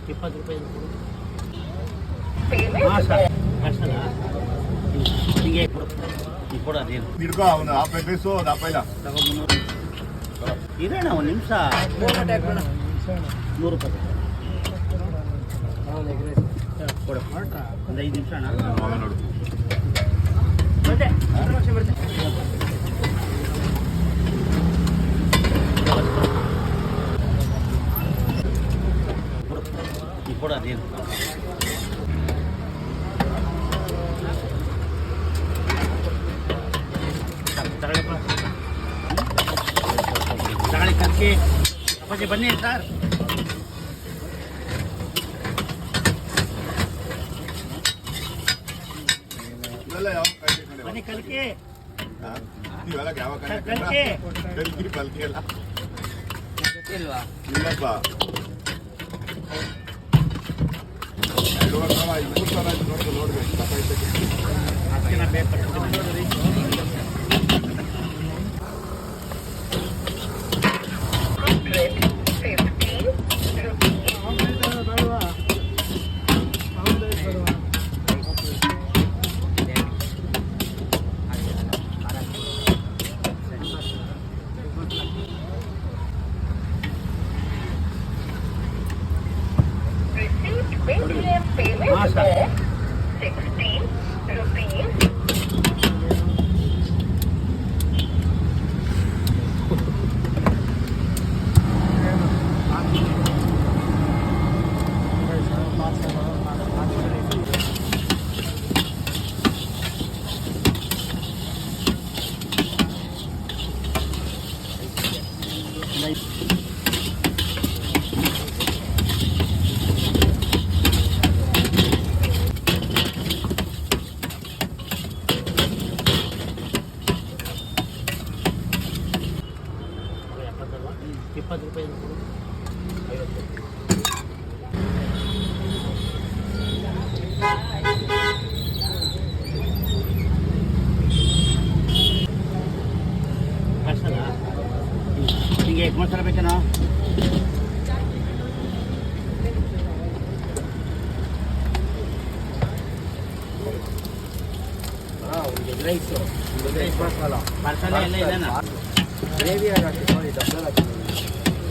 20 ರೂಪಾಯಿ ಹಾಂ ಸರ್ ಕಳ್ಸಲ್ಲ ಹಿಂಗೆ ಕೊಡು ನೀವು ಕೊಡು ಅದೇನು ಹಿಡ್ಕೊ ಅವನು ಹಾಫ್ ಎಗ್ ರೈಸು ಒಂದು ಹಾಫ್ ಇಲ್ಲ ತಗೋ 300 ಇರೋಣ ಒಂದು ನಿಮಿಷ 100 ರೂಪಾಯಿ ಕೊಡು ಒಂದು 5 ನಿಮಿಷ ಅಣ್ಣ ನೋಡು ಬರುತ್ತೆ ನೀವು ಕೊಡು ಅದೇನು ತಗೊಳ್ಳಿ ಕರ್ಕಿ ಅಪ್ಪಾಜಿ ಬನ್ನಿ ಸರ್ ಇವೆಲ್ಲ ಯಾವ ಬನ್ನಿ ಕಲ್ಕಿ ಇವೆಲ್ಲ ಯಾವ ಕಲ್ಕಿ ಕಲ್ಕಿ ಕಲ್ಕಿ ಎಲ್ಲ ಇಲ್ವಾ ಇಲ್ಲಪ್ಪ 2 ವರ್ಷ 2 ಸಾವಿರ ಆಯ್ತು ನೋಡ್ರಿ ಅದಕ್ಕೆ ನಾ ಬೇಕು हाँ सर 16 rupees. ₹20 ಕಳ್ಸಲ್ಲ ನಿಮಗೆ ಎಗ್ ಮಸಾಲ ಬೇಕೇನೋ ರೈಸು ಮಸಾಲ ಮಸಾಲ ಎಲ್ಲ ಇದೆನಾ ಗ್ರೇವಿ ಹಾಕಿ ನೋಡಿ ಡಬ್ಬಲ್ ಹಾಕಿ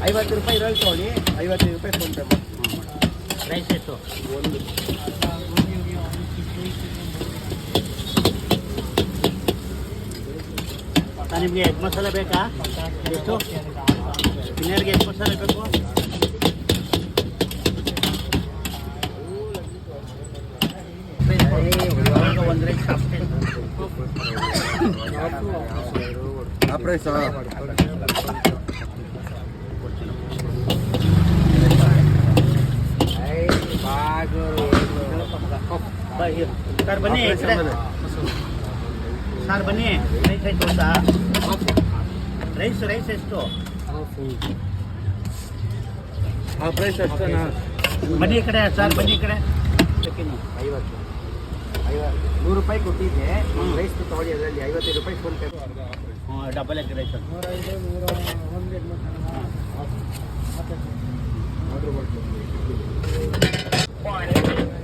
₹50 ರೋಲ್ ತೊಗೊಳ್ಳಿ ₹55 ಫೋನ್ಪೇ ಮಾಡಿ ರೈಸ್ ಎಷ್ಟು ಒಂದು ನಿಮಗೆ ಎಗ್ ಮಸಾಲ ಬೇಕಾ ಎಷ್ಟು ಇನ್ನರಿಗೆ ಎಗ್ ಮಸಾಲ ಬೇಕು ಒಂದು ರೈಸ್ ಆ ಪ್ರೈಸ್ ಸರ್ ಬನ್ನಿ ಸರ್ ಬನ್ನಿ ರೈಸ್ ಎಷ್ಟು ಗೊತ್ತಾ ರೈಸ್ ಎಷ್ಟು ಆ ಪ್ರೈಸ್ ಅಷ್ಟೇನಾ ಬನ್ನಿ ಈ ಕಡೆ ಸರ್ ಬನ್ನಿ ಈ ಕಡೆ 100 ರೂಪಾಯಿ ಕೊಟ್ಟಿದ್ದೆ ರೈಸ್ ತೊಗೊಳ್ಳಿ ಅದರಲ್ಲಿ ₹55 ಫೋನ್ಪೇ ಹ್ಞೂ ಡಬಲ್ ಎಗ್ ರೈಸ್ One